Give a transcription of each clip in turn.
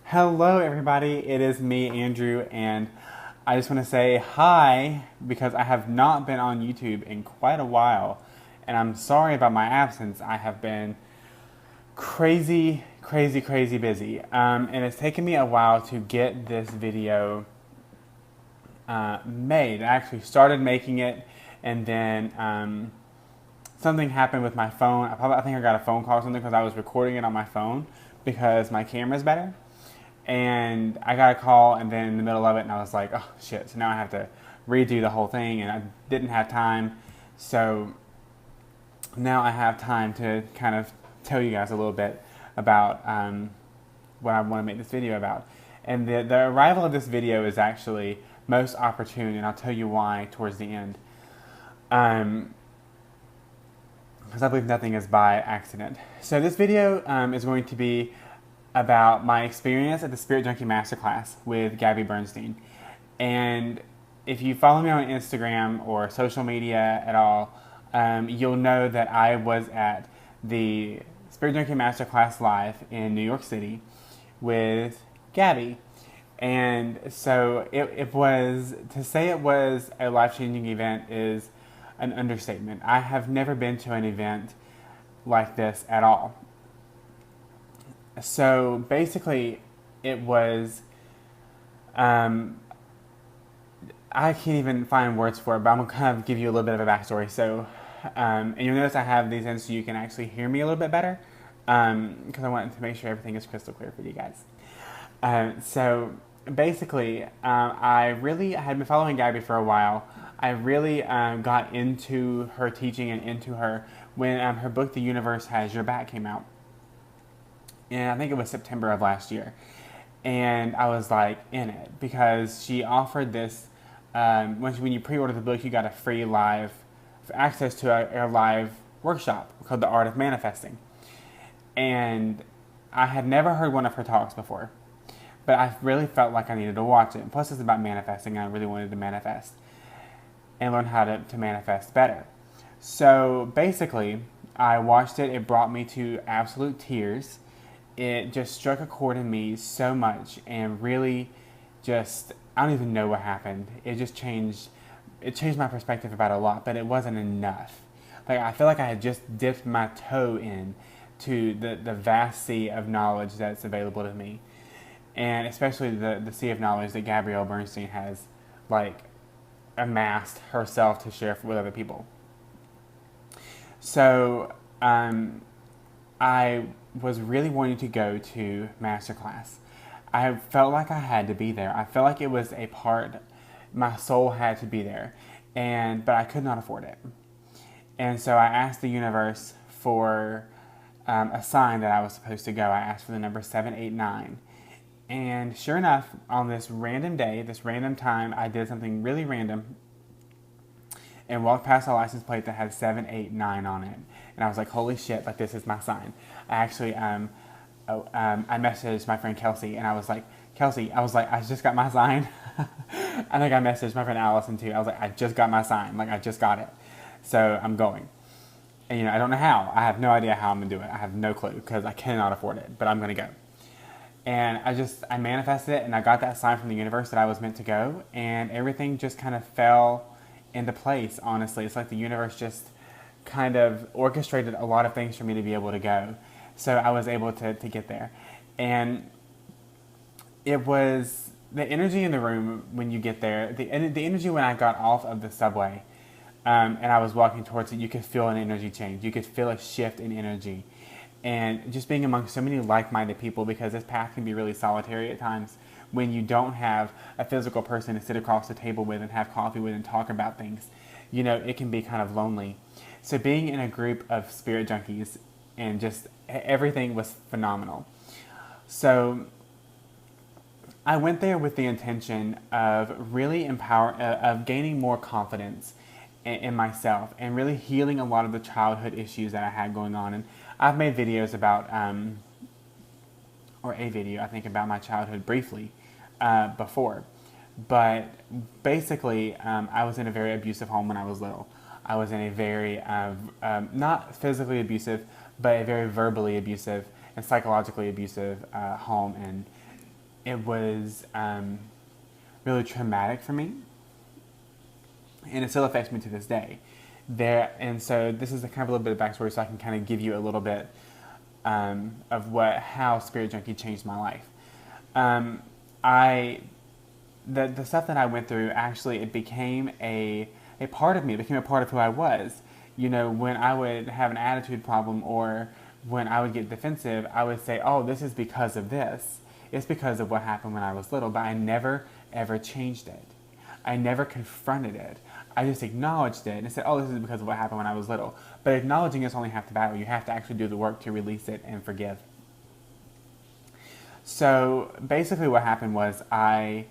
Hello, everybody. It is me, Andrew, and I just want to say hi because I have not been on YouTube in quite a while, and I'm sorry about my absence. I have been crazy, crazy, crazy busy, and it's taken me a while to get this video made. I actually started making it, and then something happened with my phone. I think I got a phone call or something because I was recording it on my phone because my camera's better. And I got a call, and then in the middle of it, and I was like, oh shit, so now I have to redo the whole thing, and I didn't have time. So now I have time to kind of tell you guys a little bit about what I want to make this video about. And the arrival of this video is actually most opportune, and I'll tell you why towards the end. Because I believe nothing is by accident. So this video is going to be about my experience at the Spirit Junkie Masterclass with Gabby Bernstein. And if you follow me on Instagram or social media at all, you'll know that I was at the Spirit Junkie Masterclass Live in New York City with Gabby. And so it was, to say it was a life-changing event is an understatement. I have never been to an event like this at all. So basically, it was, I can't even find words for it, but I'm going to kind of give you a little bit of a backstory. So, and you'll notice I have these in so you can actually hear me a little bit better, because I wanted to make sure everything is crystal clear for you guys. So basically, I had been following Gabby for a while. I really got into her teaching and into her when her book, The Universe Has Your Back, came out. And I think it was September of last year. And I was like in it because she offered this, when you pre-order the book, you got a free live access to a live workshop called The Art of Manifesting. And I had never heard one of her talks before, but I really felt like I needed to watch it. And plus it's about manifesting, and I really wanted to manifest and learn how to manifest better. So basically, I watched it. It brought me to absolute tears. It just struck a chord in me so much, and really just, I don't even know what happened. It changed my perspective about a lot, but it wasn't enough. Like, I feel like I had just dipped my toe in to the vast sea of knowledge that's available to me. And especially the sea of knowledge that Gabrielle Bernstein has, like, amassed herself to share with other people. So, I was really wanting to go to Masterclass. I felt like I had to be there. I felt like it was a part, my soul had to be there, but I could not afford it. And so I asked the universe for a sign that I was supposed to go. I asked for the number 789. And sure enough, on this random day, this random time, I did something really random and walked past a license plate that had 789 on it. And I was like, holy shit, like, this is my sign. I actually, I messaged my friend Kelsey, and I was like, Kelsey, I just got my sign. I think I messaged my friend Allison too. I was like, I just got my sign. Like, I just got it. So I'm going. And, I don't know how. I have no idea how I'm going to do it. I have no clue because I cannot afford it, but I'm going to go. And I manifested it, and I got that sign from the universe that I was meant to go, and everything just kind of fell into place, honestly. It's like the universe just kind of orchestrated a lot of things for me to be able to go. So I was able to get there. And it was the energy in the room when you get there, the energy when I got off of the subway and I was walking towards it, you could feel an energy change. You could feel a shift in energy. And just being among so many like-minded people, because this path can be really solitary at times when you don't have a physical person to sit across the table with and have coffee with and talk about things. It can be kind of lonely. So being in a group of spirit junkies and just everything was phenomenal. So I went there with the intention of really of gaining more confidence in myself and really healing a lot of the childhood issues that I had going on. And I've made videos about, or a video, I think, about my childhood briefly before. But basically, I was in a very abusive home when I was little. I was in a very, not physically abusive, but a very verbally abusive and psychologically abusive home. And it was really traumatic for me, and it still affects me to this day. And so this is a kind of a little bit of backstory, so I can kind of give you a little bit of how Spirit Junkie changed my life. The stuff that I went through, actually, it became a part of me. It became a part of who I was. You know, when I would have an attitude problem, or when I would get defensive, I would say, oh, this is because of this. It's because of what happened when I was little, but I never, ever changed it. I never confronted it. I just acknowledged it and said, oh, this is because of what happened when I was little. But acknowledging is only half the battle. You have to actually do the work to release it and forgive. So basically what happened was I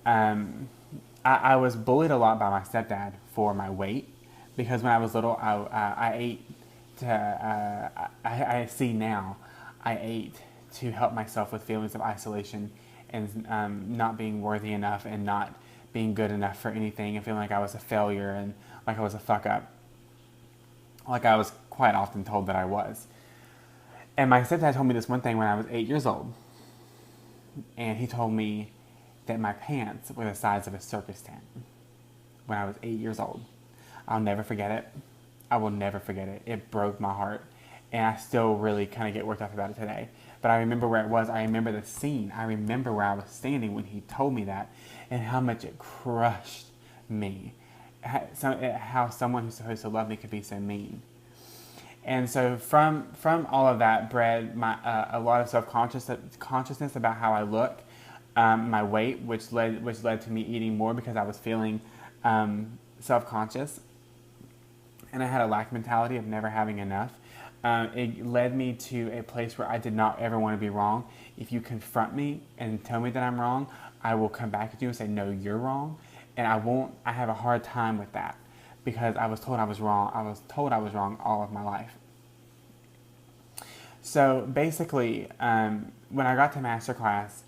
was bullied a lot by my stepdad for my weight, because when I was little, I ate I see now, I ate to help myself with feelings of isolation and not being worthy enough and not being good enough for anything, and feeling like I was a failure and like I was a fuck up, like I was quite often told that I was. And my stepdad told me this one thing when I was 8 years old, and he told me that my pants were the size of a circus tent when I was 8 years old. I'll never forget it. I will never forget it. It broke my heart, and I still really kind of get worked up about it today. But I remember where it was. I remember the scene. I remember where I was standing when he told me that, and how much it crushed me. How someone who's supposed to love me could be so mean. And so from all of that bred a lot of self-consciousness about how I look, my weight, which led to me eating more because I was feeling self-conscious, and I had a lack mentality of never having enough. It led me to a place where I did not ever want to be wrong. If you confront me and tell me that I'm wrong, I will come back at you and say, no, you're wrong. And I have a hard time with that, because I was told I was wrong. I was told I was wrong all of my life. So basically, when I got to Masterclass,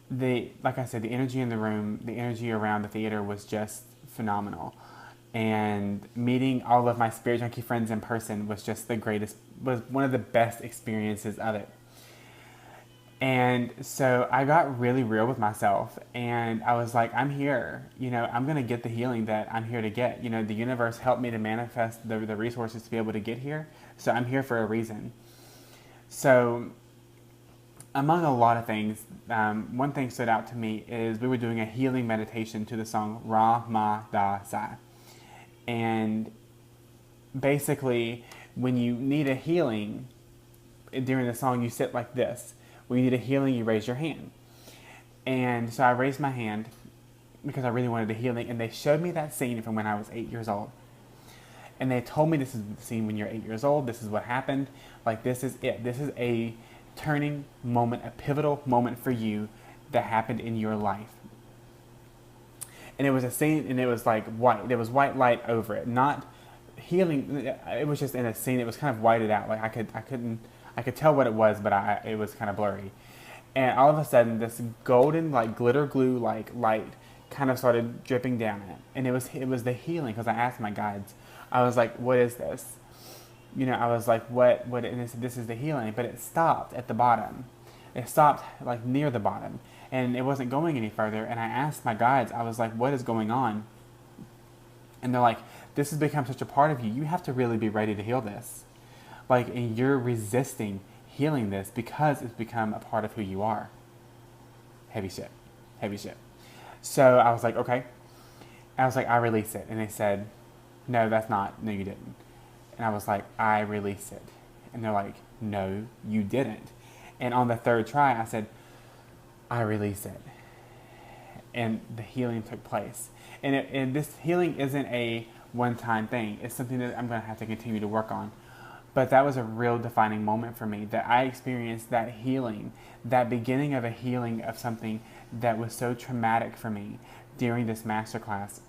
like I said, the energy in the room, the energy around the theater was just phenomenal. And meeting all of my Spirit Junkie friends in person was just was one of the best experiences of it. And so I got really real with myself, and I was like, I'm here. You know, I'm going to get the healing that I'm here to get. You know, the universe helped me to manifest the resources to be able to get here. So I'm here for a reason. So among a lot of things, one thing stood out to me is we were doing a healing meditation to the song Ra Ma Da Sa. And basically, when you need a healing during the song, you sit like this. When you need a healing, you raise your hand. And so I raised my hand because I really wanted a healing. And they showed me that scene from when I was 8 years old. And they told me, this is the scene when you're 8 years old. This is what happened. Like, this is it. This is a turning moment, a pivotal moment for you that happened in your life. And it was a scene, and it was like white. There was white light over it, not healing. It was just in a scene. It was kind of whited out. Like I could tell what it was, but it was kind of blurry. And all of a sudden, this golden, like glitter glue, like light, kind of started dripping down it. And it was the healing, because I asked my guides. I was like, "What is this?" You know, I was like, "What?" And they said, "This is the healing." But it stopped at the bottom. It stopped like near the bottom. And it wasn't going any further. And I asked my guides, I was like, what is going on? And they're like, this has become such a part of you. You have to really be ready to heal this. Like, and you're resisting healing this because it's become a part of who you are. Heavy shit. Heavy shit. So I was like, okay. I was like, I release it. And they said, no, you didn't. And I was like, I release it. And they're like, no, you didn't. And on the third try, I said, I release it. And the healing took place. And this healing isn't a one-time thing. It's something that I'm going to have to continue to work on. But that was a real defining moment for me, that I experienced that healing, that beginning of a healing of something that was so traumatic for me during this masterclass.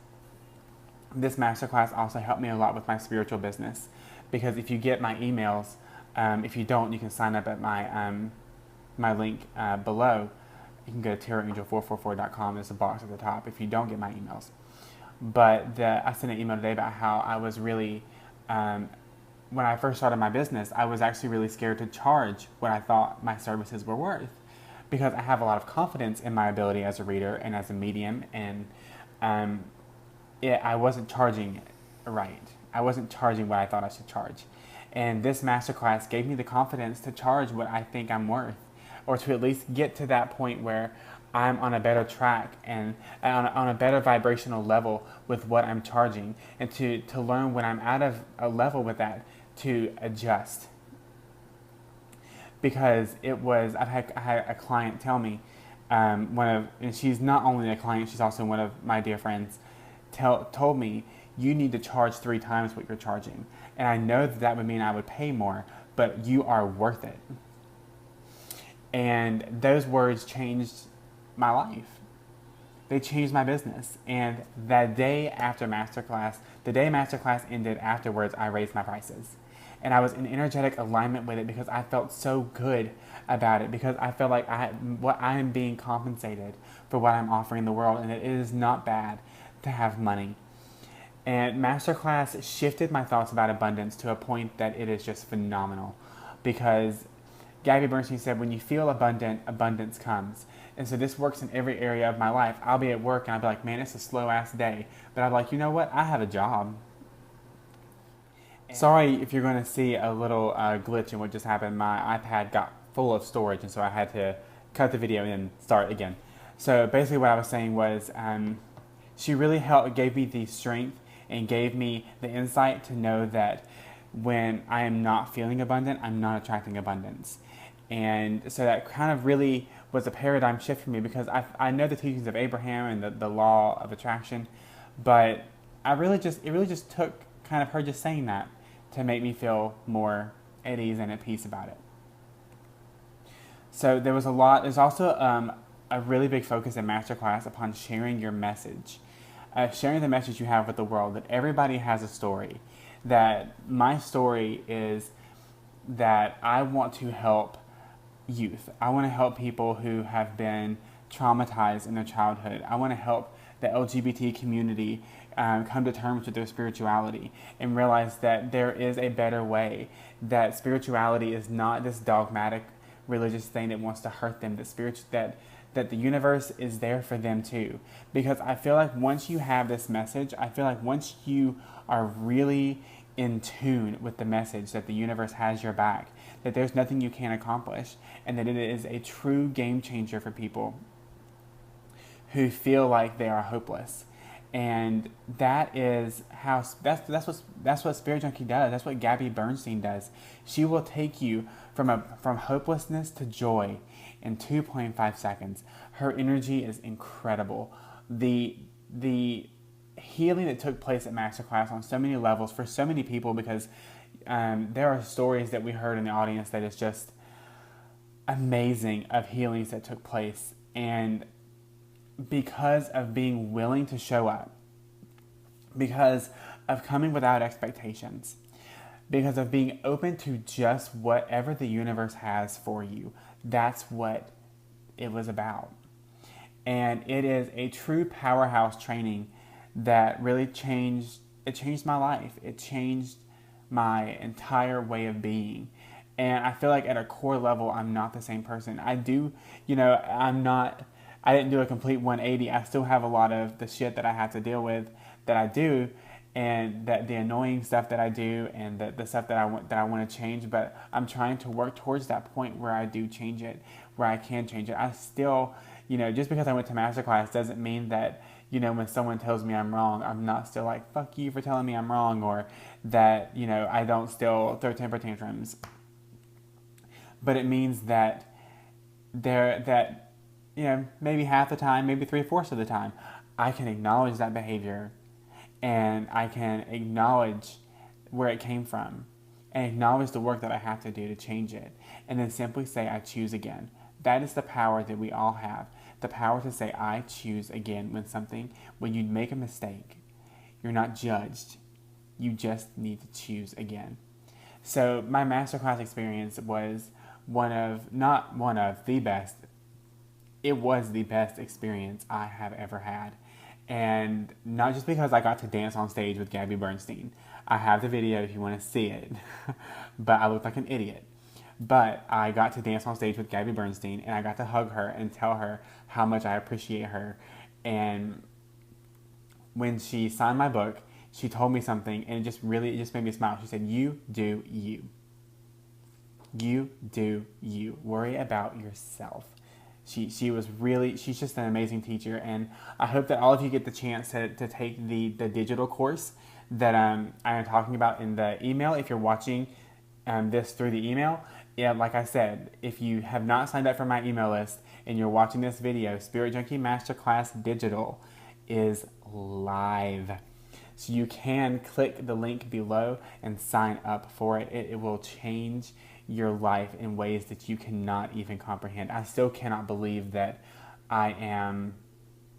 This masterclass also helped me a lot with my spiritual business, because if you get my emails, if you don't, you can sign up at my link below. You can go to terraangel444.com. There's a box at the top if you don't get my emails. But I sent an email today about how I was really, when I first started my business, I was actually really scared to charge what I thought my services were worth, because I have a lot of confidence in my ability as a reader and as a medium, and um, I wasn't charging right. I wasn't charging what I thought I should charge. And this masterclass gave me the confidence to charge what I think I'm worth, or to at least get to that point where I'm on a better track and on a better vibrational level with what I'm charging, and to learn when I'm out of a level with that to adjust. Because I had a client tell me, and she's not only a client, she's also one of my dear friends, told me, you need to charge 3 times what you're charging. And I know that would mean I would pay more, but you are worth it. And those words changed my life. They changed my business. And the day Masterclass ended, afterwards, I raised my prices. And I was in energetic alignment with it because I felt so good about it, because I felt like I am being compensated for what I'm offering the world, and it is not bad to have money. And Masterclass shifted my thoughts about abundance to a point that it is just phenomenal, because Gabby Bernstein said, when you feel abundant, abundance comes. And so this works in every area of my life. I'll be at work and I'll be like, man, it's a slow ass day. But I'm like, you know what? I have a job. Sorry if you're going to see a little glitch in what just happened. My iPad got full of storage, and so I had to cut the video and start again. So basically what I was saying was, she really gave me the strength and gave me the insight to know that when I am not feeling abundant, I'm not attracting abundance. And so that kind of really was a paradigm shift for me, because I know the teachings of Abraham and the law of attraction, but it really just took kind of her just saying that to make me feel more at ease and at peace about it. So there's also a really big focus in Masterclass upon sharing your message. Sharing the message you have with the world, that everybody has a story. That my story is that I want to help youth. I want to help people who have been traumatized in their childhood. I want to help the LGBT community come to terms with their spirituality and realize that there is a better way, that spirituality is not this dogmatic religious thing that wants to hurt them, that the universe is there for them too. Because I feel like once you have this message, I feel like once you are really in tune with the message that the universe has your back, that there's nothing you can't accomplish, and that it is a true game changer for people who feel like they are hopeless. And that's what Spirit Junkie does. That's what Gabby Bernstein does. She will take you from hopelessness to joy in 2.5 seconds. Her energy is incredible. The healing that took place at Masterclass on so many levels for so many people, because there are stories that we heard in the audience that is just amazing, of healings that took place. And because of being willing to show up, because of coming without expectations, because of being open to just whatever the universe has for you, that's what it was about. And it is a true powerhouse training that really changed my life. It changed my entire way of being. And I feel like at a core level, I'm not the same person. I didn't do a complete 180. I still have a lot of the shit that I have to deal with that I do, and that the annoying stuff that I do, and the stuff that I want to change. But I'm trying to work towards that point where I do change it, where I can change it. I still, just because I went to Masterclass doesn't mean that, when someone tells me I'm wrong, I'm not still like, fuck you for telling me I'm wrong, or that, I don't still throw temper tantrums. But it means that maybe half the time, maybe 3/4 of the time, I can acknowledge that behavior, and I can acknowledge where it came from, and acknowledge the work that I have to do to change it, and then simply say, I choose again. That is the power that we all have. The power to say, I choose again when you make a mistake. You're not judged. You just need to choose again. So my Masterclass experience was it was the best experience I have ever had. And not just because I got to dance on stage with Gabby Bernstein. I have the video if you want to see it. But I looked like an idiot. But I got to dance on stage with Gabby Bernstein, and I got to hug her and tell her how much I appreciate her. And when she signed my book, she told me something, and it just made me smile. She said, "You do you. You do you. Worry about yourself." She's just an amazing teacher, and I hope that all of you get the chance to take the digital course that I am talking about in the email. If you're watching this through the email, yeah, like I said, if you have not signed up for my email list and you're watching this video, Spirit Junkie Masterclass Digital is live. So you can click the link below and sign up for it. It will change your life in ways that you cannot even comprehend. I still cannot believe that I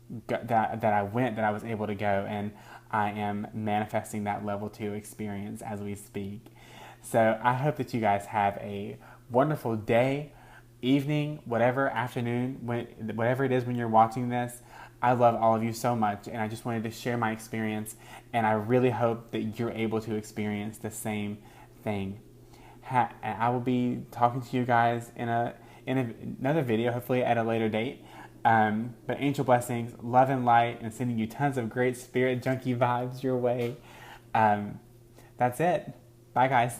was able to go, and I am manifesting that level 2 experience as we speak. So I hope that you guys have a wonderful day, evening, whatever, afternoon, whatever it is when you're watching this. I love all of you so much, and I just wanted to share my experience, and I really hope that you're able to experience the same thing. And I will be talking to you guys in another video, hopefully at a later date. But angel blessings, love and light, and sending you tons of great Spirit Junkie vibes your way. That's it. Bye, guys.